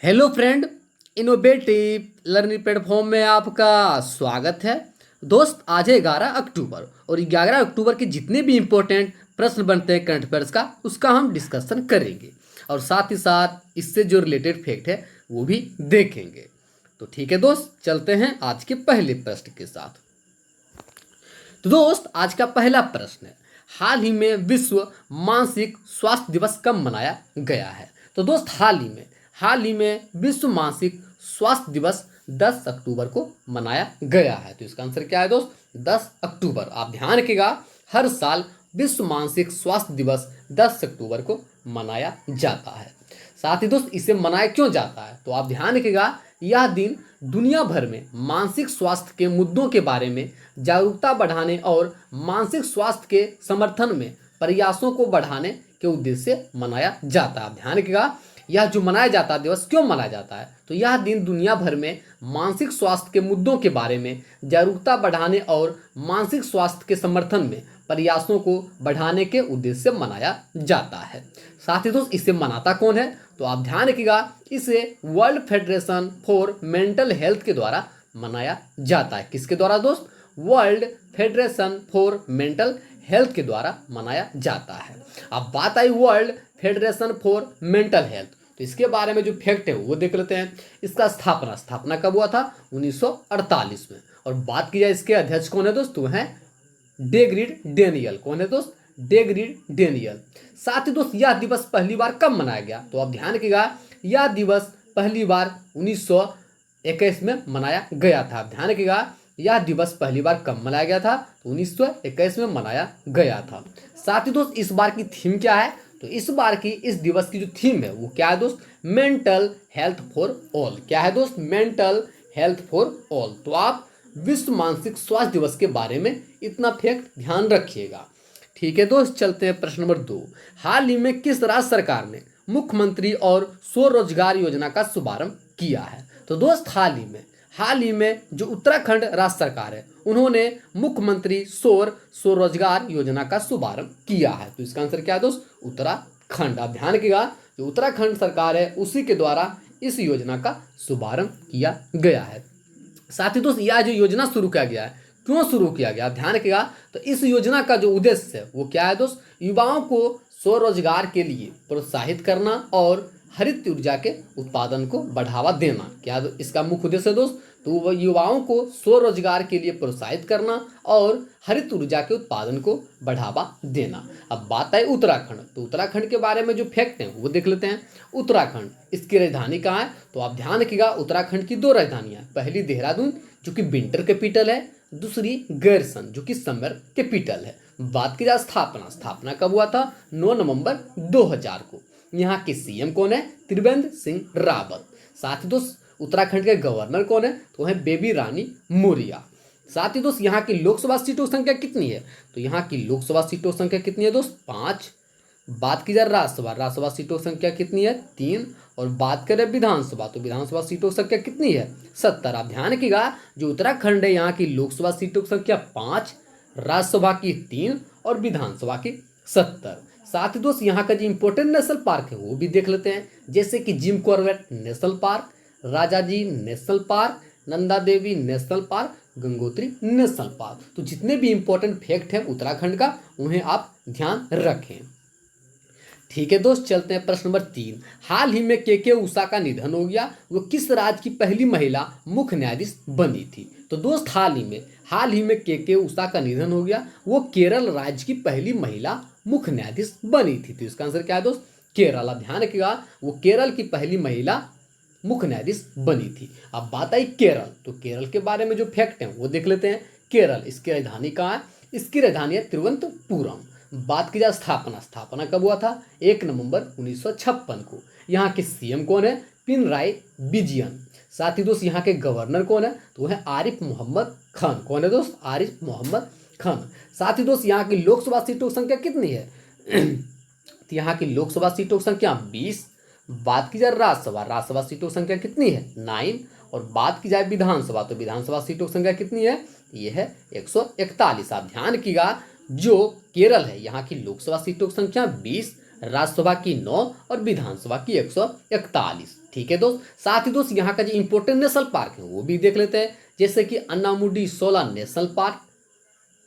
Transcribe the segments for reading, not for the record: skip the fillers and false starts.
Hello friend, innovative learning platform में आपका स्वागत है। दोस्त, आज है 11 अक्टूबर और 11 अक्टूबर के जितने भी इम्पोर्टेंट प्रश्न बनते हैं करंट अफेयर्स का उसका हम डिस्कशन करेंगे और साथ ही साथ इससे जो रिलेटेड फैक्ट है वो भी देखेंगे। तो ठीक है दोस्त, चलते हैं आज के पहले प्रश्न के साथ। तो दोस्त, आज का पहला प्रश्न है, हाल ही में विश्व मानसिक स्वास्थ्य दिवस कब मनाया गया है? तो दोस्त, हाल ही में विश्व मानसिक स्वास्थ्य दिवस 10 अक्टूबर को मनाया गया है। तो इसका आंसर क्या है दोस्त? 10 अक्टूबर। आप ध्यान रखिएगा, हर साल विश्व मानसिक स्वास्थ्य दिवस 10 अक्टूबर को मनाया जाता है। साथ ही दोस्त, इसे मनाया क्यों जाता है तो आप ध्यान रखिएगा, यह दिन दुनिया भर में मानसिक स्वास्थ्य के मुद्दों के बारे में जागरूकता बढ़ाने और मानसिक स्वास्थ्य के समर्थन में प्रयासों को बढ़ाने के उद्देश्य से मनाया जाता है। आप ध्यान रखिएगा, यह जो मनाया जाता है दिवस क्यों मनाया जाता है तो यह दिन दुनिया भर में मानसिक स्वास्थ्य के मुद्दों के बारे में जागरूकता बढ़ाने और मानसिक स्वास्थ्य के समर्थन में प्रयासों को बढ़ाने के उद्देश्य से मनाया जाता है। साथ ही दोस्त, इसे मनाता कौन है तो आप ध्यान रखिएगा, इसे World Federation for Mental Health के द्वारा मनाया जाता है। किसके द्वारा दोस्त? World Federation for Mental Health के द्वारा मनाया जाता है। अब बात आई World Federation for Mental Health, तो इसके बारे में जो फैक्ट है वो देख लेते हैं। इसका स्थापना कब हुआ था? 1948 में। और बात की जाए इसके अध्यक्ष कौन है दोस्त? वो है डेग्रिड डेनियल। कौन है दोस्त? डेग्रिड डेनियल। साथ ही दोस्त, यह दिवस पहली बार कब मनाया गया तो आप ध्यान रखिएगा, यह दिवस पहली बार 1921 में मनाया गया था। आप ध्यान रखिएगा, यह दिवस पहली बार कब मनाया गया था तो 1921 में मनाया गया था। साथ ही दोस्त, इस बार की थीम क्या है तो इस बार की इस दिवस की जो थीम है वो क्या है दोस्त? Mental health for all. क्या है दोस्त? Mental health for all. तो आप विश्व मानसिक स्वास्थ्य दिवस के बारे में इतना फैक्ट ध्यान रखिएगा। ठीक है दोस्त, चलते हैं प्रश्न नंबर 2। हाल ही में किस राज्य सरकार ने मुख्यमंत्री और स्वरोजगार योजना का शुभारंभ किया है? तो दोस्त, हाल ही में जो उत्तराखंड राज्य सरकार है उन्होंने मुख्यमंत्री स्वरोजगार योजना का शुभारंभ किया है। तो इसका आंसर क्या है दोस्त? उत्तराखंड। आप ध्यान रखिएगा, जो उत्तराखंड सरकार है उसी के द्वारा इस योजना का शुभारंभ किया गया है। साथ ही दोस्त, यह जो योजना शुरू किया गया है, क्यों शुरू किया गया? ध्यान रखिएगा, तो इस योजना का जो उद्देश्य है वो क्या है दोस्त? युवाओं को स्वरोजगार के लिए प्रोत्साहित करना और हरित ऊर्जा के उत्पादन को बढ़ावा देना। क्या इसका मुख्य उद्देश्य है दोस्त? तो वह युवाओं को स्वरोजगार के लिए प्रोत्साहित करना और हरित ऊर्जा के उत्पादन को बढ़ावा देना। अब बात है उत्तराखंड, तो उत्तराखंड के बारे में जो फैक्ट हैं वो देख लेते हैं। उत्तराखंड, इसकी राजधानी कहाँ है तो आप ध्यान रखिएगा, उत्तराखंड की 2 राजधानियां, पहली देहरादून जो कि विंटर कैपिटल है, दूसरी गैरसन जो कि समर कैपिटल है। बात की जाए स्थापना कब हुआ था? 9 नवंबर 2000 को। यहाँ के सीएम कौन है? त्रिवेंद्र सिंह रावत। साथ ही दोस्त, उत्तराखंड के गवर्नर कौन है तो है बेबी रानी मौर्य। साथ ही दोस्त, यहाँ की लोकसभा सीटों की संख्या कितनी है तो यहाँ की लोकसभा सीटों की संख्या कितनी है दोस्त? 5। बात की जाए राज्यसभा सीटों की संख्या कितनी है? 3। और बात करें विधानसभा, तो विधानसभा सीटों की संख्या कितनी है? 70। आप ध्यान रखिएगा, जो उत्तराखंड है यहाँ की लोकसभा सीटों की संख्या 5, राज्यसभा की 3 और विधानसभा की 70। साथ ही दोस्त, यहाँ का जो इंपॉर्टेंट नेशनल पार्क है वो भी देख लेते हैं, जैसे कि Jim Corbett national park, Rajaji national park, Nanda Devi national park, Gangotri national park. तो जितने भी इंपॉर्टेंट फैक्ट है उत्तराखंड का उन्हें आप ध्यान रखें। ठीक है दोस्त, चलते हैं प्रश्न नंबर 3। हाल ही में के उषा का निधन हो गया, वो किस राज्य की पहली महिला मुख्य न्यायाधीश बनी थी? तो दोस्त, हाल ही में के उषा का निधन हो गया, वो केरल राज्य की पहली महिला मुख्य न्यायाधीश बनी थी। तो इसका आंसर क्या है दोस्त? केरल। ध्यान रखिएगा, वो केरल की पहली महिला मुख्य न्यायाधीश बनी थी। अब बात आई केरल, तो केरल के बारे में जो फैक्ट है वो देख लेते हैं। केरल, इसकी राजधानी कहाँ है? इसकी राजधानी है तिरुवनंतपुरम। बात की जाए स्थापना कब हुआ था? 1 नवंबर 1956 को। यहाँ के सीएम कौन है? पिनराई विजयन। साथ ही दोस्त, यहाँ के गवर्नर कौन है तो वह है आरिफ मोहम्मद खान। कौन है दोस्त? आरिफ मोहम्मद खान। साथ ही दोस्त, यहाँ की लोकसभा सीटों की संख्या कितनी है? तो यहाँ की लोकसभा सीटों की संख्या 20। बात की जाए राज्यसभा सीटों की संख्या कितनी है? 9। और बात की जाए विधानसभा, तो विधानसभा सीटों की संख्या कितनी है? ये है 141। आप ध्यान रखिएगा, जो केरल है यहाँ की लोकसभा सीटों की संख्या 20, राज्यसभा की 9 और विधानसभा की 141। ठीक है दोस्त। साथ ही दोस्त यहाँ का जो इंपोर्टेंट नेशनल पार्क है वो भी देख लेते हैं, जैसे कि Anamudi Shola national park,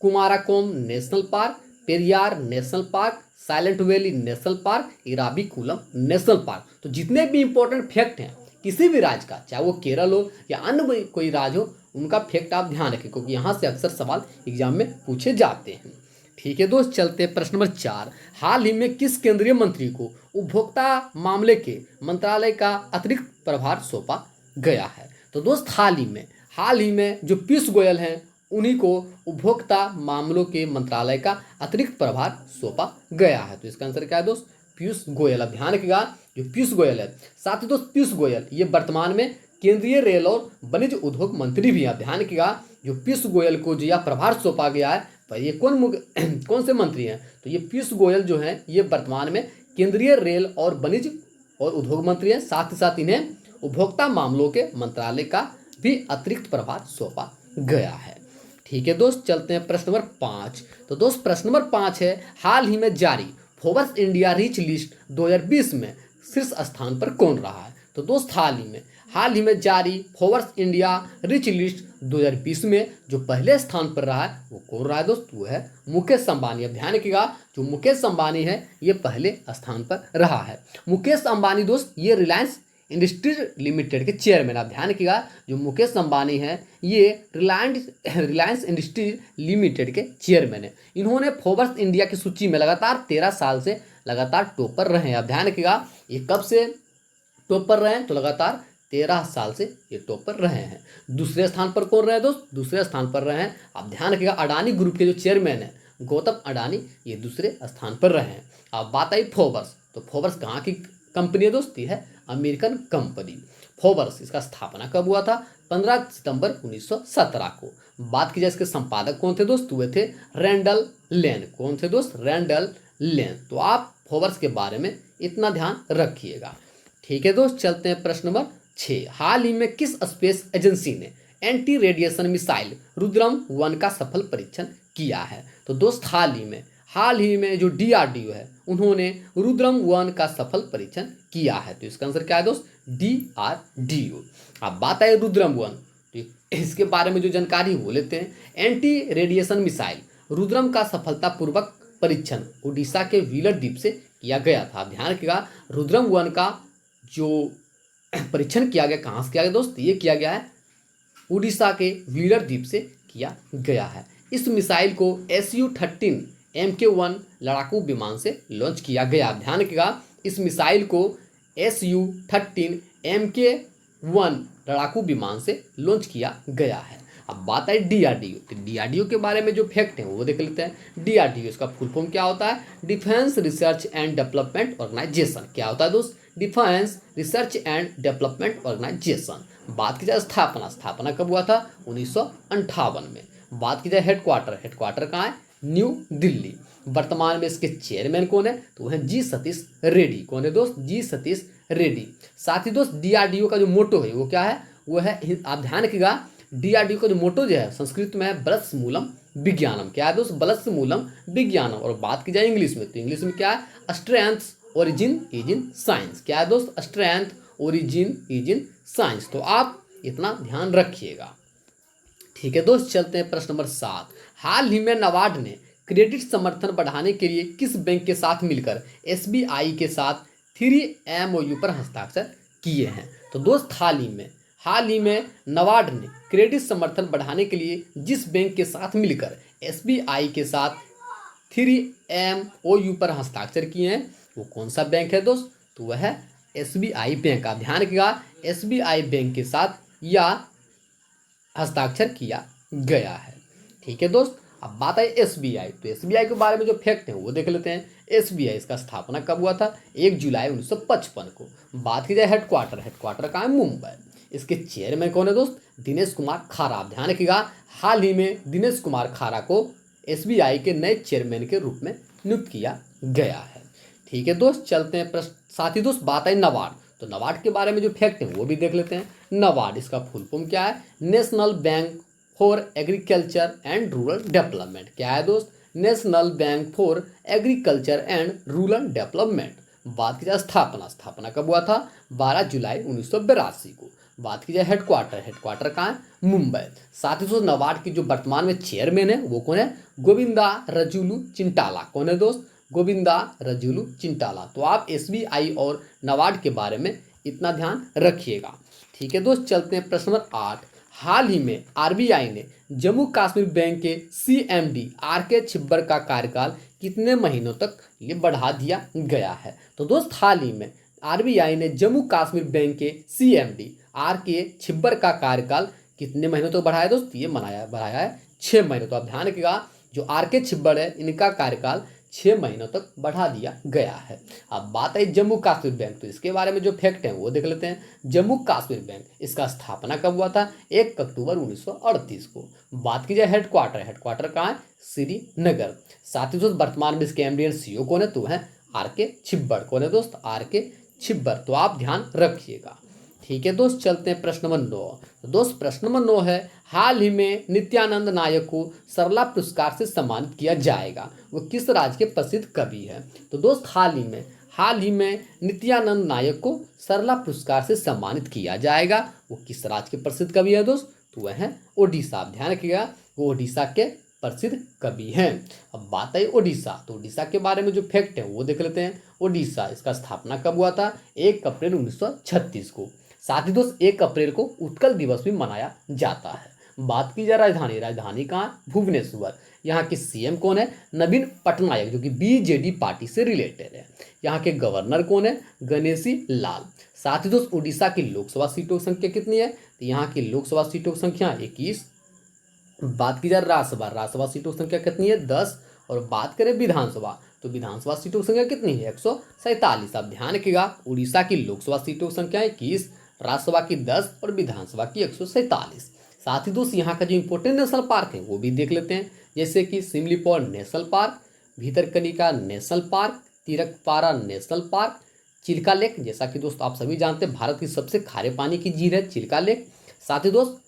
Kumarakom national park, Periyar national park, Silent Valley national park, Eravikulam national park. तो जितने भी इंपॉर्टेंट फैक्ट हैं किसी भी राज्य का, चाहे वो केरल हो या अन्य कोई राज्य हो, उनका फैक्ट आप ध्यान रखें, क्योंकि यहाँ से अक्सर सवाल एग्जाम में पूछे जाते हैं। ठीक है दोस्त, चलते हैं प्रश्न नंबर 4। हाल ही में किस केंद्रीय मंत्री को उपभोक्ता मामले के मंत्रालय का अतिरिक्त प्रभार सौंपा गया है? तो दोस्त हाल ही में जो पीयूष गोयल हैं उन्हीं को उपभोक्ता मामलों के मंत्रालय का अतिरिक्त प्रभार सौंपा गया है। तो इसका आंसर क्या है दोस्त? पीयूष गोयल। अब ध्यान रखिएगा, जो पीयूष गोयल है, साथ ही दोस्त पीयूष गोयल ये वर्तमान में केंद्रीय रेल और वाणिज्य उद्योग मंत्री भी हैं। ध्यान रखिएगा, जो पीयूष गोयल को जो यह प्रभार सौंपा गया है, पर ये कौन से मंत्री हैं? तो ये पीयूष गोयल जो हैं ये वर्तमान में केंद्रीय रेल और वाणिज्य और उद्योग मंत्री हैं। साथ ही साथ इन्हें उपभोक्ता मामलों के मंत्रालय का भी अतिरिक्त प्रभार सौंपा गया है। ठीक है दोस्त, चलते हैं प्रश्न नंबर 5। तो दोस्त प्रश्न नंबर 5 है, हाल ही में जारी फोर्ब्स इंडिया रिच लिस्ट 2020 में शीर्ष स्थान पर कौन रहा है? तो दोस्त हाल ही में जारी फोर्ब्स इंडिया रिच लिस्ट 2020 में जो पहले स्थान पर रहा है वो कौन रहा है दोस्त? वो है मुकेश अंबानी। अब ध्यान रखिएगा, जो मुकेश अंबानी है ये पहले स्थान पर रहा है। मुकेश अंबानी दोस्त ये रिलायंस इंडस्ट्रीज लिमिटेड के चेयरमैन। आप ध्यान रखिएगा, जो मुकेश अंबानी हैं ये रिलायंस इंडस्ट्रीज लिमिटेड के चेयरमैन हैं। इन्होंने फोर्ब्स इंडिया की सूची में लगातार 13 साल से लगातार टॉप पर रहे हैं। आप ध्यान रखिएगा, ये कब से टॉप पर रहे हैं? तो लगातार 13 साल से ये टॉप पर रहे हैं। दूसरे स्थान पर कौन रहे दोस्त? दूसरे स्थान पर रहे हैं, आप ध्यान रखिएगा, अडानी ग्रुप के जो चेयरमैन हैं गौतम अडानी, ये दूसरे स्थान पर रहे हैं। अब बात आई फोर्ब्स, तो फोर्ब्स कहाँ की कंपनी है दोस्त? ये है अमेरिकन कंपनी फोर्ब्स। इसका स्थापना कब हुआ था? 15 सितंबर 1917 को। बात की जाए इसके संपादक कौन थे दोस्त? हुए थे रैंडल लेन। कौन थे दोस्त? रैंडल लेन। तो आप फोर्ब्स के बारे में इतना ध्यान रखिएगा। ठीक है दोस्त, चलते हैं प्रश्न नंबर 6। हाल ही में किस स्पेस एजेंसी ने एंटी रेडिएशन मिसाइल रुद्रम 1 का सफल परीक्षण किया है? तो दोस्त हाल ही में जो DRDO है उन्होंने रुद्रम 1 का सफल परीक्षण किया है। तो इसका आंसर क्या है दोस्त? DRDO। अब बात है रुद्रम 1, तो इसके बारे में जो जानकारी वो लेते हैं। एंटी रेडिएशन मिसाइल रुद्रम का सफलतापूर्वक परीक्षण उड़ीसा के व्हीलर द्वीप से किया गया था। ध्यान रखिएगा, रुद्रम 1 का जो परीक्षण किया गया कहाँ से किया गया दोस्त? ये किया गया है उड़ीसा के व्हीलर द्वीप से किया गया है। इस मिसाइल को Su-13 Mk-1 लड़ाकू विमान से लॉन्च किया गया। ध्यान रखिएगा, इस मिसाइल को Su-13 Mk-1 लड़ाकू विमान से लॉन्च किया गया है। अब बात है DRDO, तो DRDO के बारे में जो फैक्ट है वो देख लेते हैं। DRDO इसका फुल फॉर्म क्या होता है? Defence research and development organisation. क्या होता है दोस्त? Defence research and development organisation. बात की जाए स्थापना कब हुआ था? 1958 में। बात की जाए हेडक्वार्टर कहाँ है? न्यू दिल्ली। वर्तमान में इसके चेयरमैन कौन है? तो वो है जी सतीश रेड्डी। कौन है दोस्त? जी सतीश रेड्डी। साथ ही दोस्त DRDO का जो मोटो है वो क्या है? वो है, आप ध्यान रखिएगा, DRDO का जो मोटो जो है संस्कृत में है बलस्य मूलम विज्ञानम। क्या है दोस्त? बलस्य मूलम विज्ञानम। और बात की जाए इंग्लिश में, तो इंग्लिश में क्या है? Strength origin is in science. क्या है दोस्त? Strength origin is in science. तो आप इतना ध्यान रखिएगा। ठीक है दोस्त, चलते हैं प्रश्न नंबर 7। हाल ही में नाबार्ड ने क्रेडिट समर्थन बढ़ाने के लिए किस बैंक के साथ मिलकर SBI के साथ 3 MOU पर हस्ताक्षर किए हैं? तो दोस्त हाल ही में नाबार्ड ने क्रेडिट समर्थन बढ़ाने के लिए जिस बैंक के साथ मिलकर SBI के साथ 3 MOU पर हस्ताक्षर किए हैं वो कौन सा बैंक है दोस्त? तो वह है SBI बैंक। आप ध्यान रखिएगा, SBI बैंक के साथ या हस्ताक्षर किया गया है। ठीक है दोस्त, अब बात है SBI, तो SBI के बारे में जो फैक्ट है वो देख लेते हैं। SBI इसका स्थापना कब हुआ था? 1 जुलाई 1955 को। बात की जाए हेडक्वार्टर कहाँ है? मुंबई। इसके चेयरमैन कौन है दोस्त? दिनेश कुमार खारा। आप ध्यान रखिएगा, हाल ही में दिनेश कुमार खारा को SBI के नए चेयरमैन के रूप में नियुक्त किया गया है। ठीक है दोस्त, चलते हैं प्रश्न। साथ ही दोस्त बात है नाबार्ड, तो नाबार्ड के बारे में जो फैक्ट है वो भी देख लेते हैं। नाबार्ड इसका फुल फॉर्म क्या है? National bank for agriculture and rural development. क्या है दोस्त? National bank for agriculture and rural development. बात की जाए स्थापना, स्थापना कब हुआ था? 12 जुलाई 1982 को। बात की जाए हेडक्वार्टर, हेडक्वार्टर कहाँ है? मुंबई। साथ ही दोस्त नाबार्ड की जो वर्तमान में चेयरमैन है वो कौन है? गोविंदा रजुलू चिंटाला। कौन है दोस्त? गोविंदा रजुलू चिंटाला। तो आप एसबीआई और नाबार्ड के बारे में इतना ध्यान रखिएगा। ठीक है दोस्त, चलते हैं प्रश्न नंबर 8। हाल ही में आरबीआई ने जम्मू कश्मीर बैंक के सीएमडी आर.के. छिब्बर का कार्यकाल कितने महीनों तक ये बढ़ा दिया गया है? तो दोस्त हाल ही में आरबीआई ने जम्मू कश्मीर बैंक के सीएमडी आर.के. छिब्बर का कार्यकाल कितने महीनों तक बढ़ाया दोस्त? ये बढ़ाया है 6 महीनों। तो आप ध्यान रखिएगा, जो आर.के. छिब्बर है इनका कार्यकाल 6 महीनों तक बढ़ा दिया गया है। अब बात है जम्मू कश्मीर बैंक, तो इसके बारे में जो फैक्ट हैं वो देख लेते हैं। जम्मू कश्मीर बैंक, इसका स्थापना कब हुआ था? 1 अक्टूबर 1938 को। बात की जाए हेडक्वार्टर, हेडक्वार्टर कहाँ है? श्रीनगर। साथ ही दोस्त वर्तमान में इसके एमडी एंड सीईओ कौन है? तो है आर.के. छिब्बर। कौन है दोस्त? आर.के. छिब्बर। तो आप ध्यान रखिएगा। ठीक है दोस्त, चलते हैं प्रश्न नंबर 9। तो दोस्त प्रश्न नंबर 9 है, हाल ही में नित्यानंद नायक को सरला पुरस्कार से सम्मानित किया जाएगा, वो किस राज्य के प्रसिद्ध कवि है? तो दोस्त हाल ही में नित्यानंद नायक को सरला पुरस्कार से सम्मानित किया जाएगा, वो किस राज्य के प्रसिद्ध कवि है दोस्त? तो वह है ओडिशा। आप ध्यान रखिएगा, वो ओडिशा के प्रसिद्ध कवि हैं। अब बात आई ओडिशा, तो ओडिशा के बारे में जो फैक्ट है वो देख लेते हैं। ओडिशा, इसका स्थापना कब हुआ था? 1 अप्रैल 1936 को। साथ ही दोस्त 1 अप्रैल को उत्कल दिवस भी मनाया जाता है। बात की जाए राजधानी, राजधानी कहाँ? भुवनेश्वर। यहाँ के सीएम कौन है? नवीन पटनायक, जो कि बीजेडी पार्टी से रिलेटेड है। यहाँ के गवर्नर कौन है? गणेशी लाल। साथ ही दोस्त उड़ीसा की लोकसभा सीटों की संख्या कितनी है? तो यहाँ की लोकसभा सीटों की संख्या 21। बात की जाए राज्यसभा, राज्यसभा सीटों की संख्या कितनी है? 10। और बात करें विधानसभा, तो विधानसभा सीटों की संख्या कितनी है? 147। आप ध्यान रखिएगा, उड़ीसा की लोकसभा सीटों की संख्या 21, राज्यसभा की 10 और विधानसभा की 147। साथ ही दोस्त यहाँ का जो इंपॉर्टेंट नेशनल पार्क है वो भी देख लेते हैं, जैसे कि Simlipal national park, Bhitarkanika national park, Tirkapara national park, Chilika lake, जैसा कि दोस्त आप सभी जानते हैं भारत की सबसे खारे पानी की झील है चिल्का लेक। साथ ही दोस्त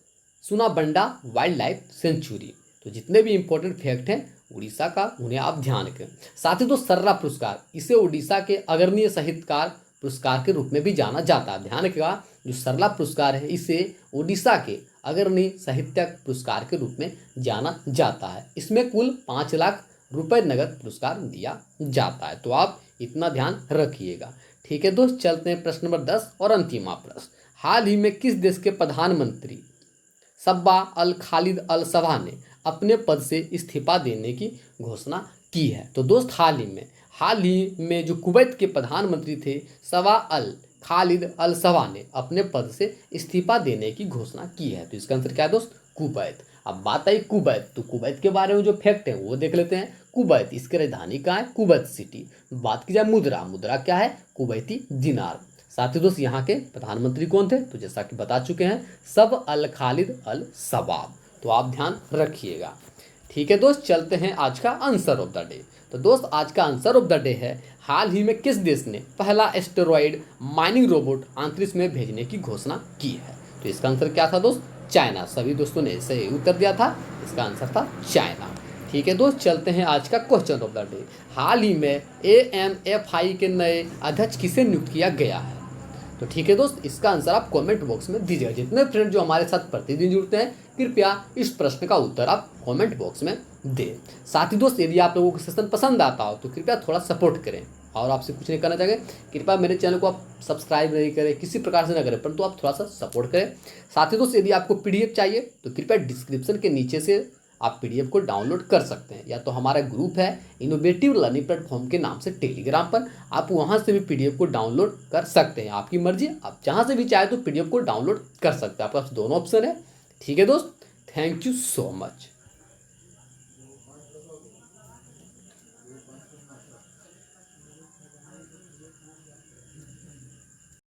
सुनाबंडा वाइल्ड लाइफ सेंचुरी। तो जितने भी इंपॉर्टेंट फैक्ट हैं उड़ीसा का, उन्हें आप ध्यान रखें। साथ ही दोस्त सर्रा पुरस्कार, इसे उड़ीसा के अग्रणीय साहित्यकार पुरस्कार के रूप में भी जाना जाता है। ध्यान रखिएगा, जो सरला पुरस्कार है इसे उड़ीसा के अग्रणीय साहित्यक पुरस्कार के रूप में जाना जाता है। इसमें कुल 5 लाख रुपए नगद पुरस्कार दिया जाता है। तो आप इतना ध्यान रखिएगा। ठीक है दोस्त, चलते हैं प्रश्न नंबर 10 और अंतिम प्रश्न। हाल ही में किस देश के प्रधानमंत्री सब्बा अल खालिद अल सबाह ने अपने पद से इस्तीफा देने की घोषणा की है? तो दोस्त हाल ही में जो कुवैत के प्रधानमंत्री थे सब्बा अल खालिद अल सबाह ने अपने पद से इस्तीफा देने की घोषणा की है। तो इसका आंसर क्या है दोस्त? कुवैत। अब बात आई कुवैत, तो कुवैत के बारे में जो फैक्ट है वो देख लेते हैं। कुवैत, इसकी राजधानी कहाँ है? Kuwait city. बात की जाए मुद्रा, मुद्रा क्या है? कुवैती दिनार। साथ ही दोस्त यहाँ के प्रधानमंत्री कौन थे? तो जैसा कि बता चुके हैं, सब अल खालिद अल सबाह। तो आप ध्यान रखिएगा। ठीक है दोस्त, चलते हैं आज का आंसर ऑफ द डे। तो दोस्त आज का आंसर ऑफ द डे है, हाल ही में किस देश ने पहला एस्टेरॉयड माइनिंग रोबोट अंतरिक्ष में भेजने की घोषणा की है? तो इसका आंसर क्या था दोस्त? चाइना। सभी दोस्तों ने सही उत्तर दिया था, इसका आंसर था चाइना। ठीक है दोस्त, चलते हैं आज का क्वेश्चन ऑफ द डे। हाल ही में AMFI के नए अध्यक्ष किसे नियुक्त किया गया है? तो ठीक है दोस्त, इसका आंसर आप कमेंट बॉक्स में दीजिएगा। जितने फ्रेंड जो हमारे साथ प्रतिदिन जुड़ते हैं, कृपया इस प्रश्न का उत्तर आप कमेंट बॉक्स में दें। साथ ही दोस्त, यदि आप लोगों को सेशन पसंद आता हो तो कृपया थोड़ा सपोर्ट करें। और आपसे कुछ नहीं करना चाहेंगे, कृपया मेरे चैनल को आप सब्सक्राइब नहीं करें, किसी प्रकार से ना करें, परंतु आप थोड़ा सा सपोर्ट करें। साथ ही दोस्त, यदि आपको PDF चाहिए तो कृपया डिस्क्रिप्शन के नीचे से आप PDF को डाउनलोड कर सकते हैं, या तो हमारा ग्रुप है इनोवेटिव लर्निंग प्लेटफॉर्म के नाम से टेलीग्राम पर, आप वहां से भी PDF को डाउनलोड कर सकते हैं। आपकी मर्जी, आप जहां से भी चाहे तो PDF को डाउनलोड कर सकते हैं। आपके पास दोनों ऑप्शन है। ठीक है दोस्त, थैंक यू सो मच।